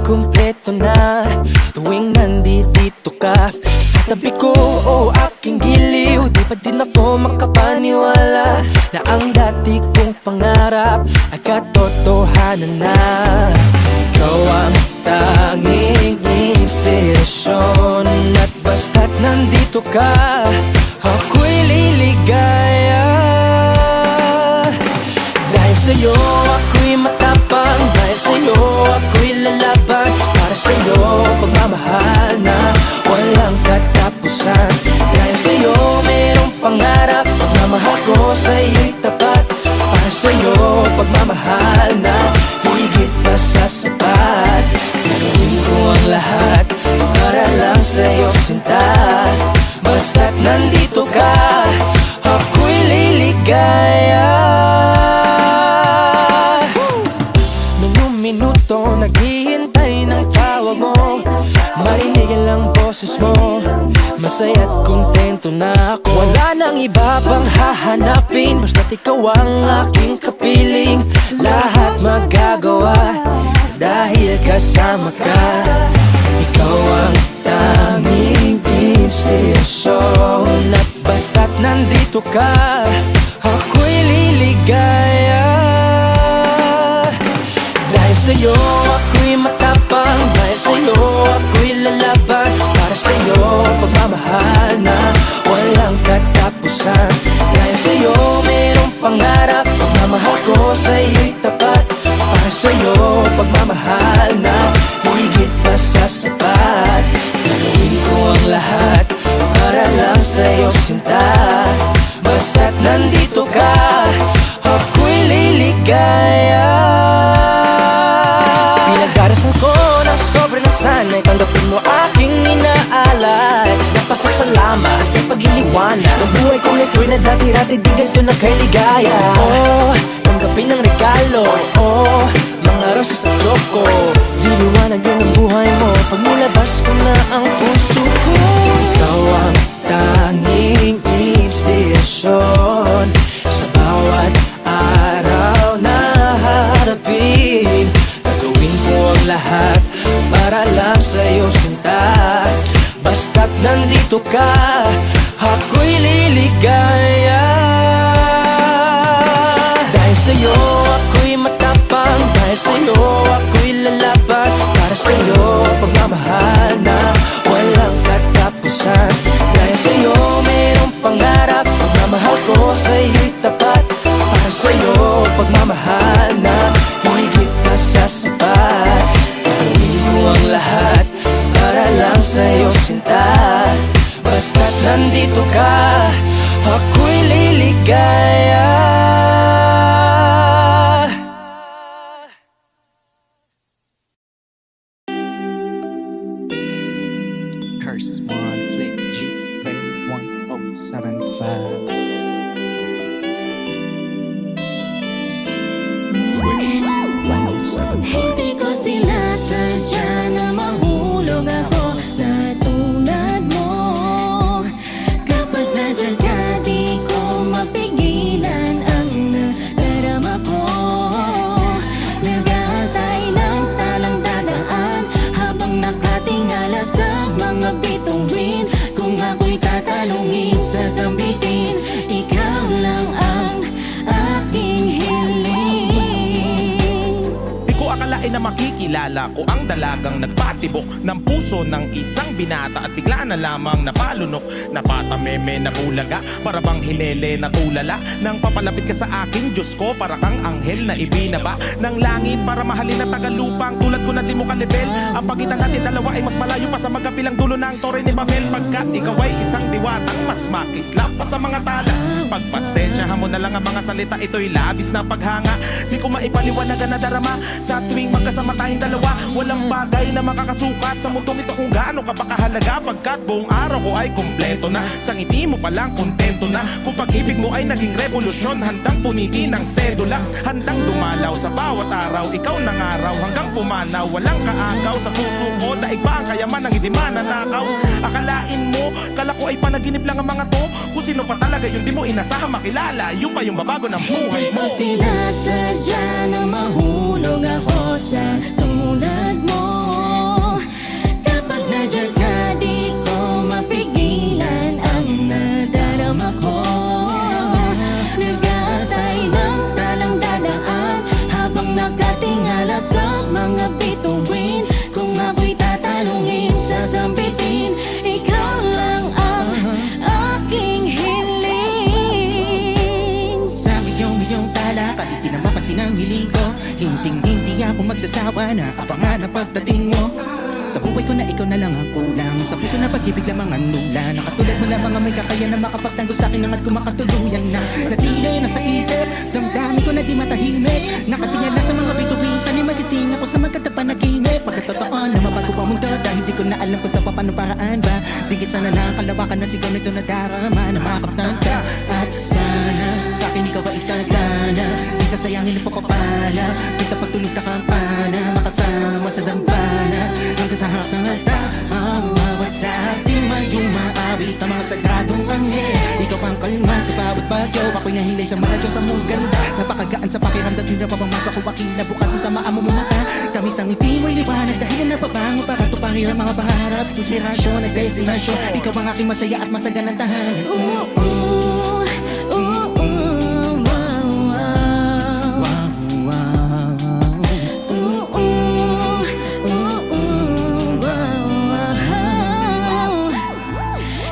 kumpleto na tuwing nandito ka sa tabi ko o aking giliw. Di pa din ako makapaniwala na ang dati kong pangarap ay katotohanan na. Ikaw ang tanging inspirasyon at basta't nandito ka, ako'y liligaya. Dahil sa'yo ako'y matapang, dahil sa'yo ako'y lalaban. Para sa'yo pagmamahal na walang katapusan. Dahil sa'yo mayroong pangarap, pagmamahal ko sa'yo'y tapat. Para sa'yo pagmamahal na higit pa sa sapat. Gagawin ko ang lahat para lang sa'yo sinta. Basta't nandito ka, ako'y liligaya. Minuto naghihintay ng tawag mo, marinig ang boses mo. Masaya't kontento na ako. Wala nang iba pang hahanapin, basta't ikaw ang aking kapiling. Lahat magagawa dahil kasama ka. Ikaw ang tanging inspirasyon at basta't nandito ka, ako'y liligaya. Dahil sa'yo ako'y matapang, dahil sa'yo ako'y lalaban. Para sa'yo pagmamahal na walang katapusan. Dahil sa'yo mayroong pangarap, pagmamahal ko sa'yo'y tapat. Para sa'yo pagmamahal na higit pa sa sapat. Gagawin ko ang lahat para lang sa'yo sinta. Basta't nandito ka, ako'y liligaya. Pinagdarasal ko ng sobrang nasanay, tanggapin mo aking inaalay. Napasasalamat sa pag-iniwanag ng buhay kong ito'y na dati-dati di ganito na kay ligaya. Oh, tanggapin ang regalo, oh, mga rosas at choco. Liliwanag din ang buhay mo pag nilabas ko na ang puso ko. Ikaw ang tanging inspirasyon sa bawat araw na harapin. Gagawin ko ang lahat para lang sa'yo sinta. Basta't nandito ka, ako'y liligaya. Dahil sa'yo ako'y matapang, dahil sa'yo ako'y lalaban. Para sa'yo pagmamahal na walang katapusan. Dahil sa'yo mayroong pangarap, pagmamahal ko sa'yo'y tapat. Para sa'yo pagmamahal na higit pa sa sapat. Gagawin ko ang lahat para lang sa'yo sinta. Basta't nandito ka, ako'y liligaya. Curse one flick G 1075. Wish 1075. Hindi ko sinasadya na mahulog ako sa tulad mo. Kapag nandiyan ka, di ko mapigilan ang nadarama ko. Nag-aantay ng talang dadaan habang nakatingala sa mga bituin. Kung ako'y tatanungin, sasambitin, ikaw lang ang aking hiling. Di ko akalain na makikilala ko ang dalagang nagpatibok ng puso ng isang binata. At bigla na lamang napalunok, napatameme na bulaga. Para bang hilele na tulala nang papalapit ka sa akin, Diyos ko, para kang anghel na ibinaba ng langit para mahalin na tagalupang. Tulad ko na di mo kalibel, ang pagitan natin dalawa ay mas malayo pa sa magkapilang dulo ng Torre ni Babel. Pagkat ikaw ay isang diwatang mas makislap pa sa mga tala. Pagpasensyahan mo na lang ang mga salita, ito'y labis na paghanga. Di ko maipaliwanagan na darama sa tuwing magkasama tayong dalawa. Walang bagay na makakasukat sa mundong ito kung gaano ka pa kahalaga. Pagkat buong araw ko ay kumpleto na, sa ngiti mo palang kontento na. Kung pag-ibig mo ay naging revolusyon, handang punitin ang sedula, handang dumalaw sa bawat araw. Ikaw nangaraw hanggang pumanaw, walang kaagaw sa puso ko. Daig ba ang kayaman ng hindi mananakaw? Akalain mo, kala ko ay panaginip lang ang mga to. Kung sino pa talaga yun di mo inasahan makilala. Yun pa yung babago ng buhay Hindi ko mo. sinasadya na mahulog ako sa tulad mo. piling mo sa buhay ko na ikaw na lang ang kulang. Sa puso na pag-ibig lamang ang nula. Nakatulad mo lamang ang may kakayan na makapagtanggol sa akin hangad ko makatuluyan na. Natili na sa isip, damdamin ko na di matahimik. Nakatingin na sa mga bituin, sana'y magising ako sa magkata panaginip. Pagkatotoo na mabago pa mundo dahil di ko na alam kung sa paano paraan ba. Dingit sana na ang kalawakan na sigaw nito na darama na makaptan ka. At sana sa akin ikaw ay itagana. Di sasayangin ang pagpapala, di sa pagtulog na kampana. Makasama sa dampana hanggang sa hanggang ang bawat sa ating may umaawit ang mga sagradong anghel. Ikaw ang kalma sa bawat bagyo. Ako'y nahilay sa mga Diyos sa mong ganda. Napakagaan sa pakiramdam din na papamasa ko akila. Bukasan sa maamo mo mata. Tamis ang ngiti mo'y liwanag dahil na napabango para tuparin ang mga pangarap. Inspirasyon at destinasyon. Ikaw ang aking masaya at masaganang tahanan.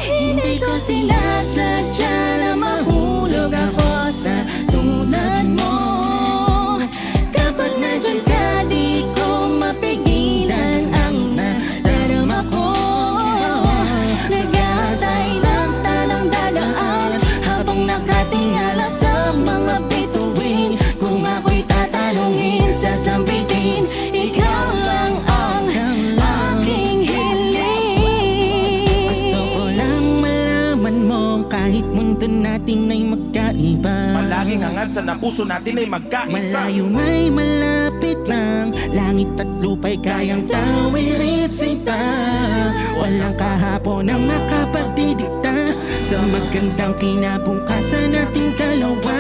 Hindi ko sinasadya na mahulog ako sa tulad mo. Kapag nandyan ka, di ko mapigilan ang nadarama ko. Nag-aantay ng tanang dadaan habang nakatingala sa mga bituin. Kung ako'y tatanungin, sasambitin, ikaw lang ang aking hiling. Gusto ko lang malaman mo kahit mundo natin ay magkaiba. Palaging hangad sa puso natin ay magkaisa. Malayo may malapit lang, langit at lupa'y kayang tawirin sita. Walang kahapon ang makapagdidikta sa magandang kinabukasan nating dalawa.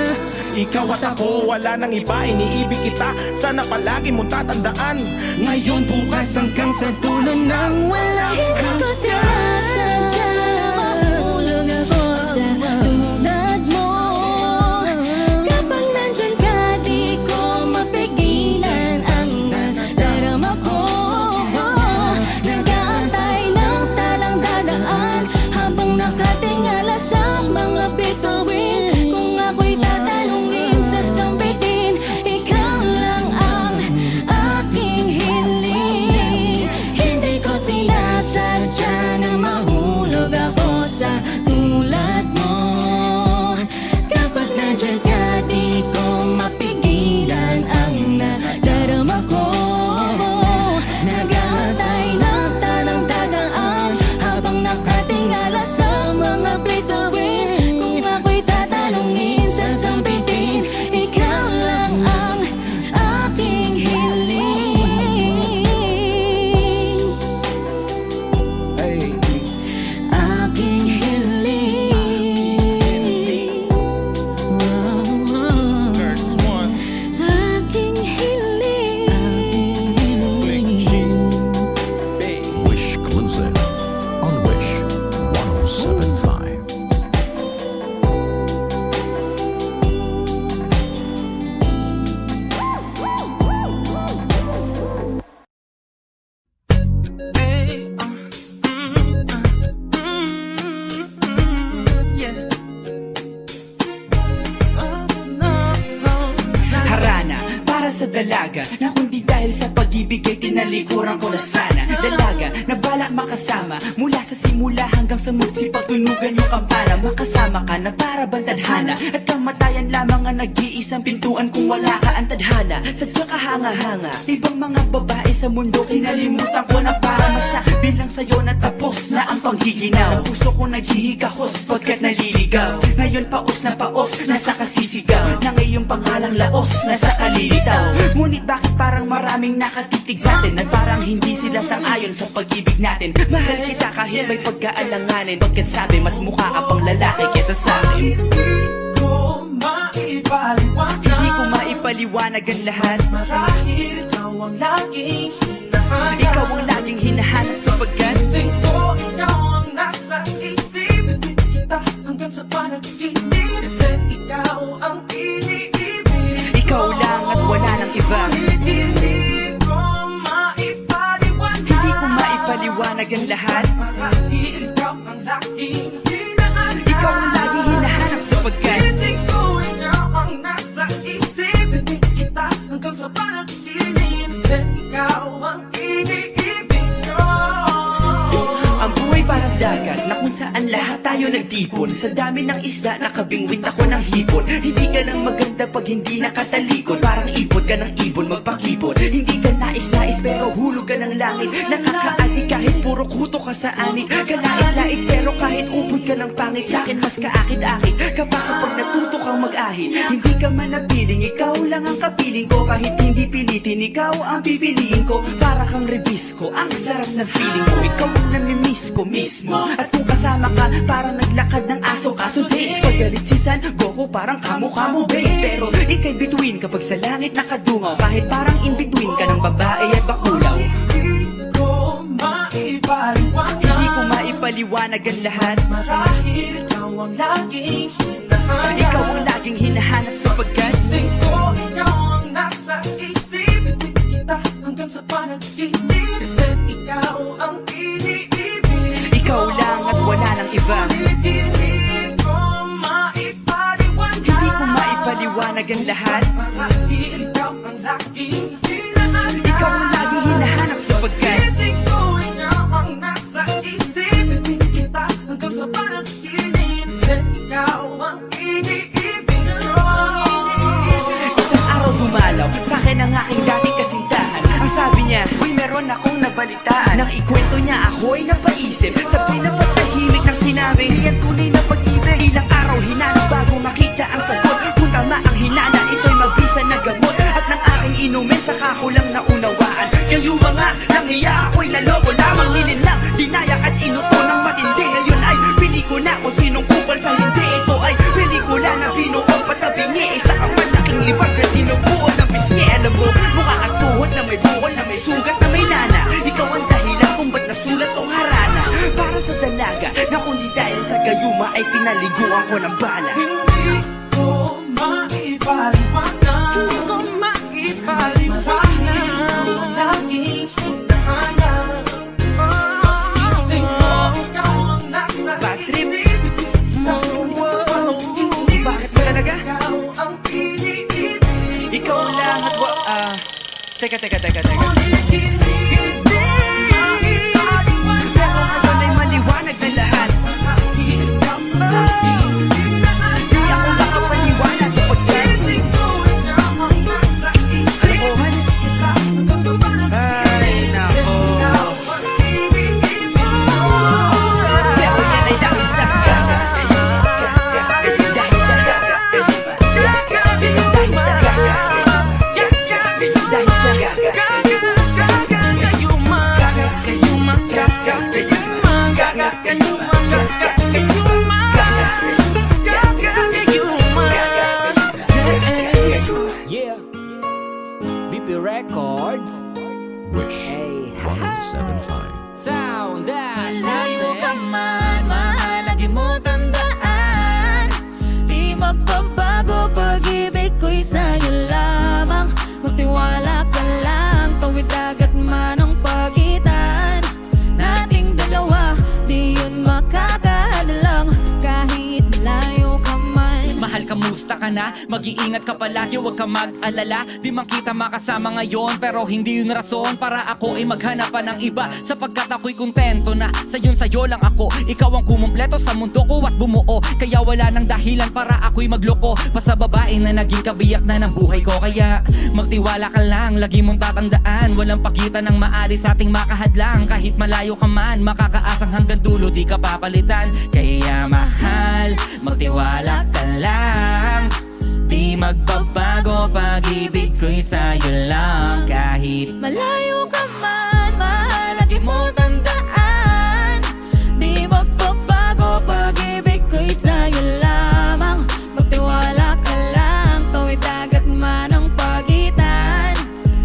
Ikaw at ako, wala nang iba, iniibig kita. Sana palagi mong tatandaan. Ngayon, bukas, hanggang sa dulo ng walang Hindi ko sinasadya na mahulog ako sa tulad mo. Kapag nandyan ka, di ko mapigilan ang nadarama ko. Nag-aantay ng talang dadaan habang nakatingala sa mga bituin. Kung ako'y tatanungin, sasambitin, ikaw lang ang aking hiling. Hindi ko sinasadya na mahulog ako sa tulad mo. Kapag nandyan ka, di ko mapigilan ang nadarama ko. Nag-aantay ng tanang dadaan habang nakatingala sa mga bituin. Kung ako'y tatanungin, sasambitin, ikaw lang ang aking hiling. Aking hiling. First one, Aking hiling. Click G. Babe. Wish Exclusive on Wish 1075. Harana para sa dalaga na kundi dahil sa pag-ibig ay tinalikuran ko na sana. Dalaga na balak makasama mula sa simula hanggang sa magsipag tunugan yung kampana. Makasama ka na para bang tadhana at kamatayan lamang ang nag-iisang pintuan kung wala ka ang tadhana. Sadyang kahanga-hanga ibang mga babae sa mundo kinalimutan ko na para masabi lang sa'yo na tapos na ang panghiginaw. Puso ko naghihikahos pagkat naliligaw. Ngayon paos na paos, nasa kasisigaw na ngayong pangalang laos, nasa kalilitaw. Ngunit bakit parang maraming nakatitig sa atin at parang hindi sila sang-ayon sa pag-ibig natin. Mahal kita kahit may pagkaalanganin, pagkat sabi mas mukha ka pang lalaki kesa sa akin. Hindi ko maipaliwanag ang lahat. Marahil ikaw ang laging hinahanap. Ikaw ang laging hinahanap sapagkat Gising ko, ikaw ang nasa isip. Ibig kita hanggang sa panaginip. Kasi ikaw ang iniibig. ikaw lang at wala nang iba. Hindi ko maipaliwanag. Hindi ko maipaliwanag ang lahat. Marahil ikaw ang laging hinahanap. Ikaw ang laging hinahanap sapagkat Gising ko, ikaw ang nasa isip. Ibig kita hanggang sa panaginip. Kasi ikaw ang iniibig. Saan lahat tayo nagtipon. Sa dami ng isda, nakabingwit ako ng hipon. Hindi ka lang maganda pag hindi nakatalikod. Parang ipon ka ng ibon, magpakipon. Hindi ka nais-nais pero hulog ka ng langit. Nakakaadik kahit puro kuto ka sa anik. Kalait-lait pero kahit upod ka ng pangit. Sa'kin mas kaakit-akit kapag natuto kang mag-ahit. Hindi ka man napiling, ikaw lang ang kapiling ko. Kahit hindi pilitin, ikaw ang pipiliin ko. Para kang rebisco, ang sarap ng feeling ko. Ikaw ang namimiss ko mismo. At kung kasama ka, parang naglakad ng aso. Kaso date, paggalit si San Goku, parang kamo-kamo babe. Pero ika'y between kapag sa langit nakadungaw. Kahit parang in between ka ng babae at bakulaw. Hindi ko maipaliwanag. Hindi ko maipaliwanag ang lahat. Marahil ikaw ang laging hinahanap. Ikaw ang laging hinahanap sapagkat Gising ko, ikaw ang nasa isip. Hindi kita hanggang sa panaginip. Kasi ikaw ang iniibig. ikaw lang at wala nang iba. Hindi ko maipaliwanag. Hindi ko maipaliwanag ang lahat. Marahil ikaw ang laging hinahanap. Ikaw ang laging hinahanap sapagkat Gising ko, ikaw ang nasa isip. Hindi kita hanggang sa panaginip. Kasi ikaw ang iniibig. isang araw dumalaw sa akin ang aking dating kasintahan. Ang sabi niya, uy meron akong nabalitaan. Nang ikwento niya ako'y napaisip. Sa pinapatahimik ng sinabi, yan tunay na pag-ibig. Ilang araw hinanap bago makita ang sagot. Kung tama ang hinana, ito'y mabisa na gamot. At ng aking inumin, saka ko lang naunawaan. Kayo mga nanghiya ako'y naloko lamang. Nilinlang, dinayak at inuto ng matindi. Ngayon ay pili ko na kung sinong kupal sa hindi. Ito ay pelikula na binuong patabingi. Isa kang malaking libag na sinubuot ng pisngi. Alam mo, mukha kang tuhod na may bukol na may sugat na may nana. Ikaw ang dahilan kung ba't nasulat tong harana. Para sa dalaga na kundi dahil sa gayuma ay pinaliguan ko ng bala. Hindi ko maipaliwanag. Hindi ko maipaliwanag. Laging hinahanap. Gising ko, ikaw ang nasa Bad trip. isip. Kita hanggang sa panaginip. Bakit ba talaga? Ikaw ang iniibig. Ikaw lang at Teka. Pero ngayon ay maliwanag na lahat. Hindi ako makapaniwala sapagkat kalokohan. Ay, nako. Pero yan ay dahil sa gaga. Dahil sa gaga. Dahil sa gaga. Dahil sa gaga. Yeah, BP Records. Wish Hey, 1075. sound that's Malayo ka man, mahalagi mo tandaan. Di magbabago, pag-ibig ko'y sa'yo lamang. Magtiwala ka lang, tawid dagat man ang pagitan nating dalawa, di yun makakahadlang. Kahit malayo ka man. Mahal, kamusta ka na? Mag-iingat ka palagi, huwag ka mag-alala. Di man kita makasama ngayon, pero hindi yun rason para ako ay maghanap pa ng iba. Sapagkat ako'y kontento na sa'yo lang ako. Ikaw ang kumumpleto sa mundo ko at bumuo. Kaya wala nang dahilan para ako'y magloko pa sa babae na naging kabiyak na ng buhay ko. Kaya magtiwala ka lang, lagi mong tatandaan. Walang pagitan ng maalis sa ating makahadlang. Kahit malayo ka man, makakaasang hanggang dulo di ka papalitan. Kaya mahal, magtiwala ka lang. Di magbabago, pag-ibig ko'y sa'yo lang. Kahit Malayo ka man, mahalagi mo tandaan. Di magbabago, pag-ibig ko'y sa'yo lamang. Magtiwala ka lang, tawid dagat man ang pagitan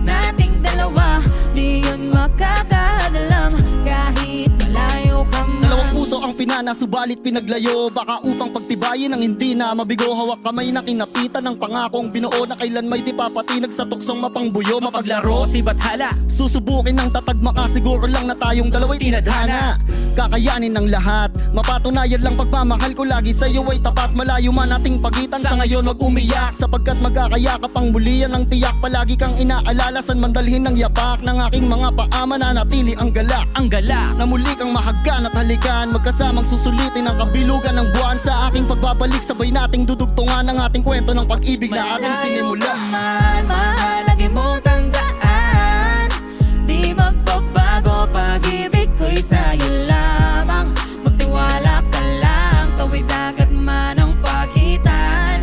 nating dalawa, di yun makakahadlang. Kahit malayo ka man. Dalawang puso ang pinana, subalit pinaglayo. Baka upang pagtibayin ang hindi na mabigo. Hawak kamay na kinapitan ng pangakong binuo na kailan may di papatinag sa tuksong mapangbuyo. mapaglaro si Bathala, Susubukin ng tatagma ka, siguro lang na tayong dalawa'y tinadhana. Kakayanin ng lahat, mapatunayan lang pagmamahal ko lagi sa'yo ay tapat. Malayo man ating pagitan, sa ngayon wag umiyak. Sapagkat magkakayakap ang mulian ng tiyak. Palagi kang inaalala, san mandalhin ng yapak ng aking mga paa, mananatili ang galak. ang galak. Na muli kang mahagkan at halikan, magkasama lamang susulitin ang kabilugan ng buwan. Sa aking pagbabalik, sabay nating dudugtungan ang ating kwento ng pag-ibig na ating sinimula. Man, mahal, lagi mong tandaan, di magbabago, pag-ibig ko'y sa'yo lamang. Magtiwala ka lang, tawid dagat man ang pagitan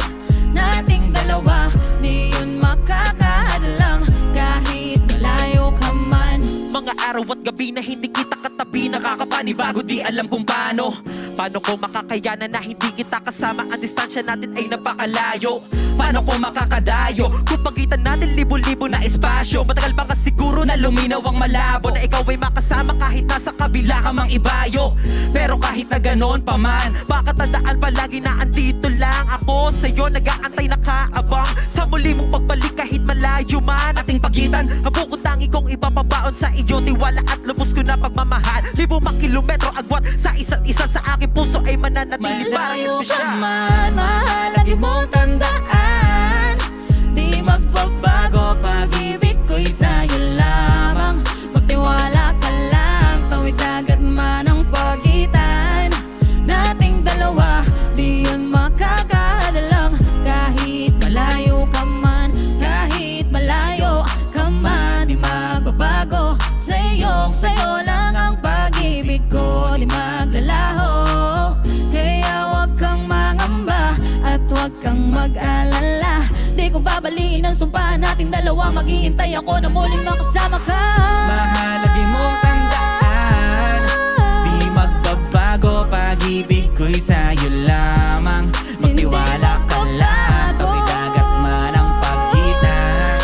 nating dalawa, di yun makakahadlang kahit malayo ka man. Mga araw at gabi na hindi kita katabi, nakakapanibago, di alam kung paano. Paano ko makakayanan na hindi kita kasama? Ang distansya natin ay napakalayo. Paano ko makakadayo kung pagitan natin libo-libo na espasyo? Matagal pa ka siguro na luminaw ang malabo, na ikaw ay makasama kahit nasa kabila ka mang ibayo. Pero kahit na ganon pa man, baka tandaan palagi na andito lang ako sa'yo, nag-aantay nakaabang sa muli mong pagbalik kahit malayo man. Ating pagitan, ang bukod tangi kong ipapabaon sa iyo, tiwala at lubos ko na pagmamahal. Libong kilometro agwat sa isa't isa, sa aking puso ay mananatili parang Malayo ka espesyal. man, mahal, lagi mong tandaan, di magbabago, pag-ibig ko'y sa'yo lamang. Magtiwala ka lang, tawid dagat man ang pagitan nating dalawa, di yun makakahadlang kahit malayo ka man. Kahit malayo ka man, di magbabago, sa'yo lang ang pag-ibig ko, di maglalaho. Kaya huwag kang mangamba at huwag kang mag-alala, di ko babaliin ang sumpa nating dalawa. Maghihintay ako na muling makasama ka. Mahal, lagi mong tandaan, di magbabago, pag-ibig ko'y sa'yo lamang. Magtiwala ka lang, tawid dagat man ang pagitan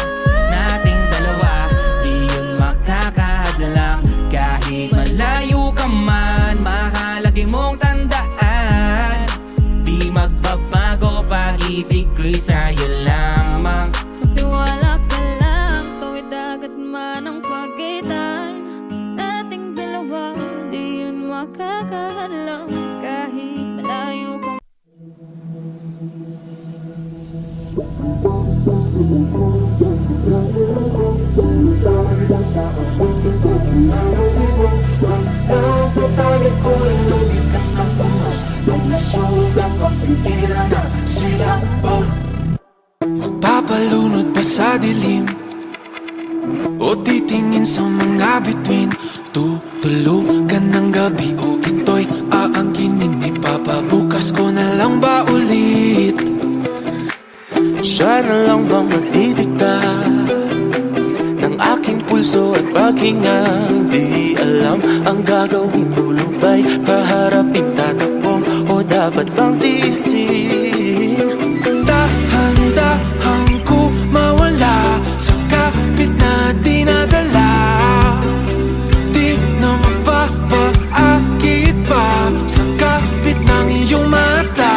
nating dalawa, di yun makakahadlang kahit malayo ka man. Mahal, lagi mong tandaan, di magbabago, pag-ibig ko'y sa'yo lamang. Magtiwala ka lang, tawid dagat man ang pagitan nating dalawa, di yun makakahadlang kahit malayo ka. Magpapalunod pa sa dilim o titingin sa mga bituin, tutulugan ng gabi o ito'y aangkinin. Ipapabukas ko na lang ba ulit? Siya na lang bang magdidikta ng aking pulso at paghinga? Di alam ang gagawin, lulubay, paharapin, tatakbo o dapat bang tiisin? Dahan-dahan ko mawala sa kapit na dinadala, di na mapapaakit pa sa kapit ng iyong mata.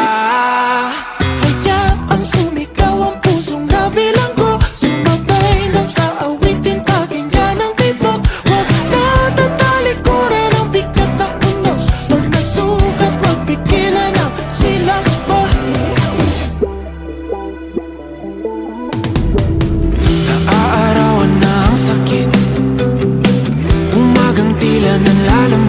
Hayaang sumigaw ang pusong nabilang ko, sumabay na sa awitin, pakinggan ang tibok. Huwag na tatalikuran ang bigat ng unos, pag nasugat, magpigilan ang silakbo. Naaarawan na ang sakit, umagang tila nanlalamig.